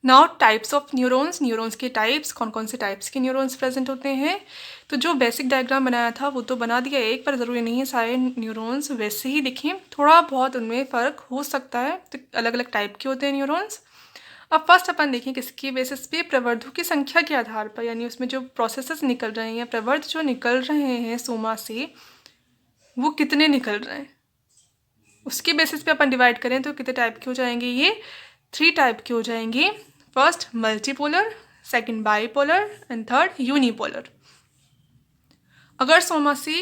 Now types of neurons, neurons के types, कौन कौन से टाइप्स के न्यूरॉन्स प्रेजेंट होते हैं। तो जो बेसिक डायग्राम बनाया था वो तो बना दिया एक, पर ज़रूरी नहीं है सारे न्यूरॉन्स वैसे ही दिखें, थोड़ा बहुत उनमें फ़र्क हो सकता है। तो अलग अलग टाइप के होते हैं न्यूरॉन्स। अब फर्स्ट अपन देखें किसकी बेसिस पे, प्रवर्धों की संख्या के आधार पर, यानी उसमें जो प्रोसेसेस निकल रहे हैं, प्रवर्ध जो निकल रहे हैं सोमा से, वो कितने निकल रहे हैं उसके बेसिस पे अपन डिवाइड करें तो कितने टाइप के हो जाएंगे, ये 3 टाइप के हो जाएंगे। First multipolar, second bipolar and third unipolar. अगर सोमा से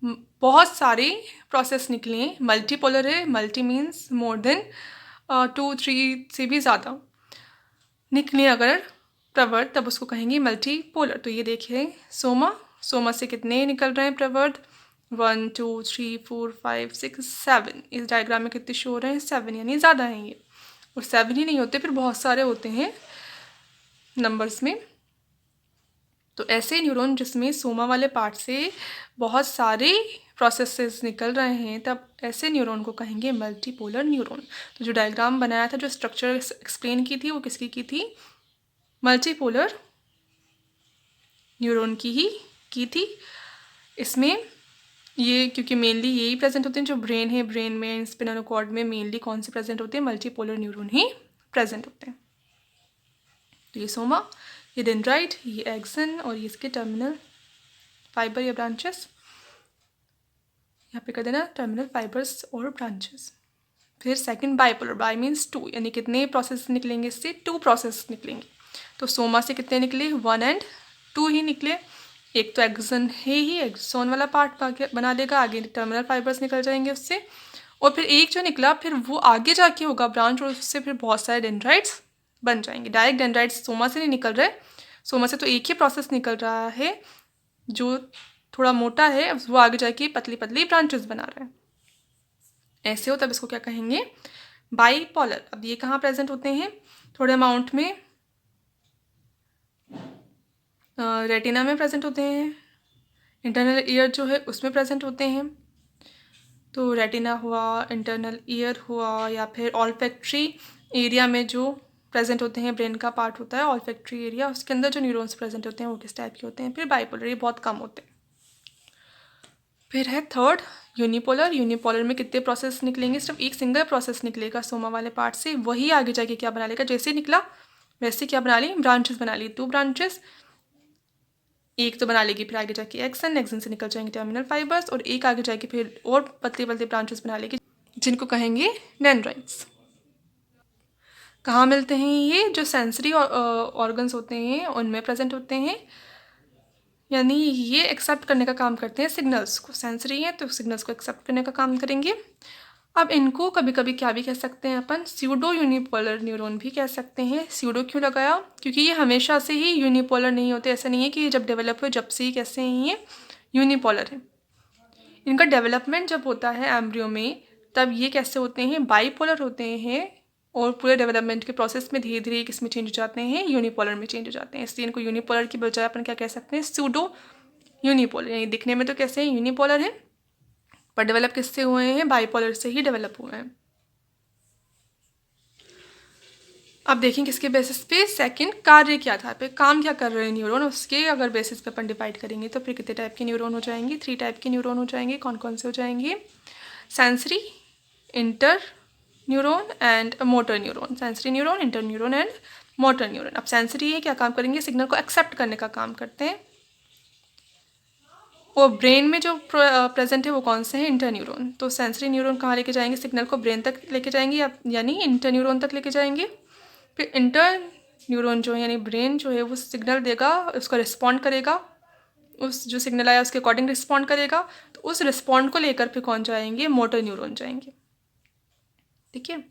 बहुत सारे प्रोसेस निकले, मल्टीपोलर है, मल्टी मीन्स मोर देन 2-3 से भी ज़्यादा निकले अगर प्रवर्ध, तब उसको कहेंगे मल्टीपोलर। तो ये देखिए सोमा से कितने निकल रहे हैं प्रवर्ध, 1 2 3 4 5 6 7। इस डायग्राम में कितने शो हो रहे हैं, 7, यानी ज़्यादा हैं ये। और 7 ही नहीं होते, फिर बहुत सारे होते हैं नंबर्स में। तो ऐसे न्यूरॉन जिसमें सोमा वाले पार्ट से बहुत सारे प्रोसेसेस निकल रहे हैं, तब ऐसे न्यूरॉन को कहेंगे मल्टीपोलर न्यूरॉन। तो जो डायग्राम बनाया था, जो स्ट्रक्चर एक्सप्लेन की थी, वो किसकी की थी, मल्टीपोलर न्यूरॉन की थी। इसमें ये क्योंकि मेनली यही प्रेजेंट होते हैं, जो ब्रेन है, ब्रेन में स्पिनल कॉर्ड में मेनली कौन से प्रेजेंट होते हैं, मल्टीपोलर न्यूरॉन ही प्रेजेंट होते हैं। तो ये सोमा, ये डेंड्राइट, ये एक्सन और ये इसके टर्मिनल फाइबर या ब्रांचेस, यहाँ पे कर देना टर्मिनल फाइबर्स और ब्रांचेस। फिर सेकंड बाईपोलर, बाई मीन्स 2, यानी कितने प्रोसेस निकलेंगे इससे, 2 प्रोसेस निकलेंगे। तो सोमा से कितने निकले, 1 और 2 ही निकले। एक तो एक्सन है ही, एक्सोन वाला पार्ट बना लेगा, आगे टर्मिनल फाइबर्स निकल जाएंगे उससे। और फिर एक जो निकला, फिर वो आगे जाके होगा ब्रांच, और उससे फिर बहुत सारे डेंड्राइट्स बन जाएंगे। डायरेक्ट डेंड्राइट्स सोमा से नहीं निकल रहे, सोमा से तो एक ही प्रोसेस निकल रहा है जो थोड़ा मोटा है, वो आगे जाके पतली पतली ब्रांचेस बना रहा है। ऐसे हो तब इसको क्या कहेंगे, बाईपोलर। अब ये कहाँ प्रेजेंट होते हैं, थोड़े अमाउंट में रेटिना में प्रेजेंट होते हैं, इंटरनल ईयर जो है उसमें प्रेजेंट होते हैं। तो रेटिना हुआ, इंटरनल ईयर हुआ, या फिर ऑल्फैक्टरी एरिया में जो प्रेजेंट होते हैं, ब्रेन का पार्ट होता है ऑल्फैक्टरी एरिया, उसके अंदर जो न्यूरॉन्स प्रेजेंट होते हैं वो किस टाइप के होते हैं, फिर बाईपोलर, ये बहुत कम होते हैं। फिर है थर्ड यूनिपोलर। यूनिपोलर में कितने प्रोसेस निकलेंगे, सिर्फ एक सिंगल प्रोसेस निकलेगा सोमा वाले पार्ट से, वही आगे जाके क्या बना लेगा, जैसे निकला वैसे क्या बना ली, ब्रांचेस बना ली, 2 ब्रांचेस, एक तो बना लेगी, फिर आगे जाके एक्सन से निकल जाएंगे टर्मिनल फाइबर्स, और एक आगे जाके फिर और पतले पतले ब्रांचेस बना लेगी, जिनको कहेंगे डेंड्राइट्स। कहाँ मिलते हैं ये, जो सेंसरी ऑर्गन्स होते हैं उनमें प्रेजेंट होते हैं, यानी ये एक्सेप्ट करने का काम करते हैं सिग्नल्स को, सेंसरी है तो सिग्नल्स को एक्सेप्ट करने का काम करेंगे। अब इनको कभी कभी क्या भी कह सकते हैं अपन, स्यूडो यूनिपोलर न्यूरॉन भी कह सकते हैं। स्यूडो क्यों लगाया, क्योंकि ये हमेशा से ही यूनिपोलर नहीं होते, ऐसा नहीं है कि जब डेवलप हुए जब से ही कैसे हैं ये यूनिपोलर है। इनका डेवलपमेंट जब होता है एम्ब्रियो में, तब ये कैसे होते हैं, बाईपोलर होते हैं, और पूरे डेवलपमेंट के प्रोसेस में धीरे धीरे किस में चेंज हो जाते हैं, यूनिपोलर में चेंज हो जाते हैं। इसलिए इनको यूनिपोलर की बजाय अपन क्या कह सकते हैं, स्यूडो यूनिपोलर। यानी दिखने में तो कैसे हैं, यूनिपोलर है, पर डेवलप किससे हुए हैं, बाईपोलर से ही डेवलप हुए हैं। अब देखें किसके बेसिस पे, सेकंड कार्य के आधार पे, काम क्या कर रहे हैं न्यूरॉन, उसके अगर बेसिस पे अपन डिवाइड करेंगे तो फिर कितने टाइप के न्यूरॉन हो जाएंगे, 3 टाइप के न्यूरॉन हो जाएंगे। कौन कौन से हो जाएंगे, sensory, inter neuron and motor neuron. Sensory neuron, inter neuron and motor neuron. अब सेंसरी है, क्या काम करेंगे, सिग्नल को एक्सेप्ट करने का काम करते हैं। और ब्रेन में जो प्रेजेंट है वो कौन से हैं, इंटर न्यूरॉन। तो सेंसरी न्यूरॉन कहाँ लेके जाएंगे, सिग्नल को ब्रेन तक लेके जाएंगे, यानी इंटर न्यूरॉन तक लेके जाएंगे। फिर इंटर न्यूरॉन जो है यानी ब्रेन जो है वो सिग्नल देगा, उसको रिस्पॉन्ड करेगा, उस जो सिग्नल आया उसके अकॉर्डिंग रिस्पॉन्ड करेगा। तो उस रिस्पॉन्ड को लेकर फिर कौन जाएंगे, मोटर न्यूरॉन जाएंगे। ठीक है,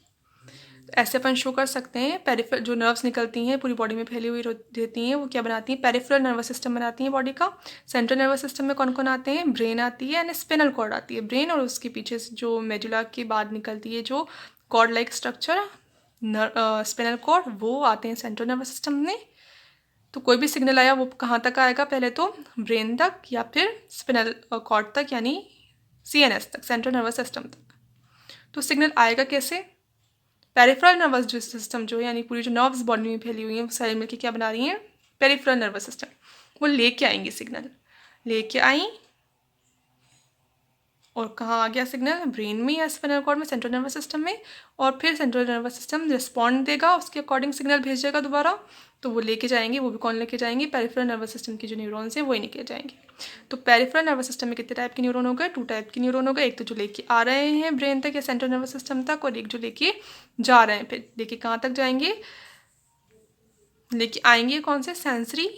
ऐसे अपन शो कर सकते हैं। पेरिफेरल जो नर्व्स निकलती हैं पूरी बॉडी में फैली हुई रहती हैं, वो क्या बनाती हैं, पेरिफेरल नर्वस सिस्टम बनाती हैं बॉडी का। सेंट्रल नर्वस सिस्टम में कौन कौन आते हैं, ब्रेन आती है एंड स्पिनल कॉर्ड आती है। ब्रेन और उसके पीछे से जो मेडुला के बाद निकलती है जो cord like structure, spinal cord, वो आते हैं सेंट्रल नर्वस सिस्टम में। तो कोई भी सिग्नल आया वो कहाँ तक आएगा, पहले तो ब्रेन तक या फिर स्पिनल कॉर्ड तक, यानी CNS तक, सेंट्रल नर्वस सिस्टम तक। तो सिग्नल आएगा कैसे, पेरिफेरल नर्वस जो सिस्टम जो है, यानी पूरी जो नर्व्स बॉडी में फैली हुई हैं, वो सारी मिलकर क्या बना रही हैं, पेरिफेरल नर्वस सिस्टम। वो लेके आएंगी सिग्नल, लेके आई और कहाँ आ गया सिग्नल, ब्रेन में या स्पाइनल कॉर्ड में, सेंट्रल नर्वस सिस्टम में, और फिर सेंट्रल नर्वस सिस्टम रिस्पॉन्ड देगा, उसके अकॉर्डिंग सिग्नल भेजेगा दोबारा, तो वो लेके जाएंगे, वो भी कौन लेके जाएंगे, पेरिफेरल नर्वस सिस्टम की जो न्यूरॉन्स हैं वही लेके जाएंगे। तो पेरिफेरल नर्वस सिस्टम में कितने टाइप के न्यूरॉन हो गए, 2 टाइप के न्यूरॉन हो गए, एक तो जो लेके आ रहे हैं ब्रेन तक या सेंट्रल नर्वस सिस्टम तक, और एक जो लेके जा रहे हैं, फिर लेके कहाँ तक जाएंगे, लेके आएंगे कौन से, सेंसरी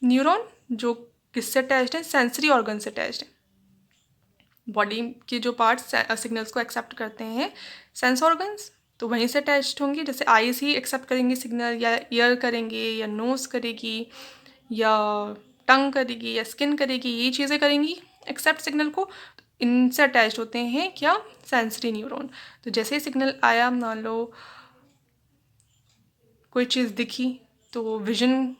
न्यूरॉन, जो किससे अटैच्ड है, सेंसरी ऑर्गन से अटैच्ड है। बॉडी के जो पार्ट्स सिग्नल्स को एक्सेप्ट करते हैं, सेंस ऑर्गन्स, तो वहीं से अटैच्ड होंगे। जैसे आईज ही एक्सेप्ट करेंगे सिग्नल, या ईयर करेंगे, या नोज़ करेगी, या टंग करेगी, या स्किन करेगी, ये चीज़ें करेंगी एक्सेप्ट सिग्नल को। तो इनसे अटैच्ड होते हैं क्या, सेंसरी न्यूरॉन। तो जैसे ही सिग्नल आया, मान लो कोई चीज़ दिखी तो विजन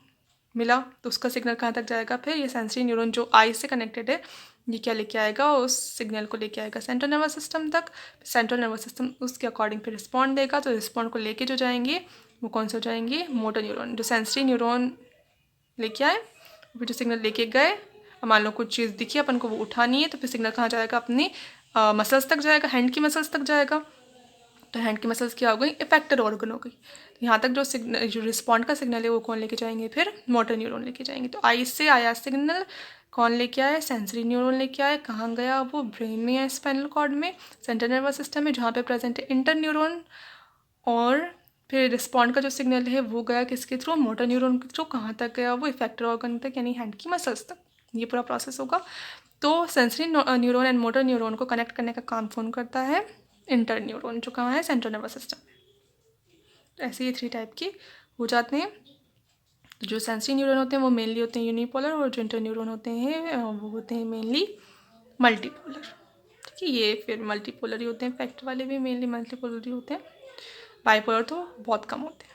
मिला, तो उसका सिग्नल कहाँ तक जाएगा, फिर ये सेंसरी न्यूरॉन जो आई से कनेक्टेड है, ये क्या लेके आएगा, उस सिग्नल को लेके आएगा सेंट्रल नर्वस सिस्टम तक। सेंट्रल नर्वस सिस्टम उसके अकॉर्डिंग फिर रिस्पॉन्ड देगा, तो रिस्पॉन्ड को लेके जो जाएंगे वो कौन से हो जाएंगे, मोटर न्यूरॉन। जो सेंसरी न्यूरॉन लेके आए, फिर जो सिग्नल लेके गए, अब मान लो कुछ चीज़ दिखी, अपन को वो उठानी है, तो फिर सिग्नल कहाँ जाएगा, अपनी मसल्स तक जाएगा, हैंड की मसल्स तक जाएगा। तो हैंड की मसल्स क्या हो गई, इफेक्टर ऑर्गन हो गई। तो यहाँ तक जो सिग्नल, जो रिस्पॉन्ड का सिग्नल है, वो कौन लेके जाएंगे, फिर मोटर न्यूरॉन लेके जाएंगे। तो आई से आया सिग्नल, कौन लेके आया, सेंसरी न्यूरॉन लेके आया, कहाँ गया वो, ब्रेन में या स्पाइनल कॉर्ड में, सेंट्रल नर्वस सिस्टम में, जहाँ पे प्रेजेंट है इंटर न्यूरॉन। और फिर रिस्पॉन्ड का जो सिग्नल है वो गया किसके थ्रू, मोटर न्यूरॉन के थ्रू, कहाँ तक गया वो, इफेक्टर ऑर्गन तक, यानी हैंड की मसल्स तक। ये पूरा प्रोसेस होगा। तो sensory neuron and motor neuron को कनेक्ट करने का काम कौन करता है, इंटर न्यूरॉन, जो कहाँ है, सेंट्रल नर्वस सिस्टम में। तो ऐसे ये 3 टाइप के हो जाते हैं। तो जो सेंसरी न्यूरॉन होते हैं वो मेनली होते हैं यूनिपोलर, और जो इंटर न्यूरॉन होते हैं वो होते हैं मेनली मल्टीपोलर। ठीक है, ये फिर मल्टीपोलर ही होते हैं, फैक्ट वाले भी मेनली मल्टीपोलर ही होते हैं, बाइपोलर तो बहुत कम होते हैं।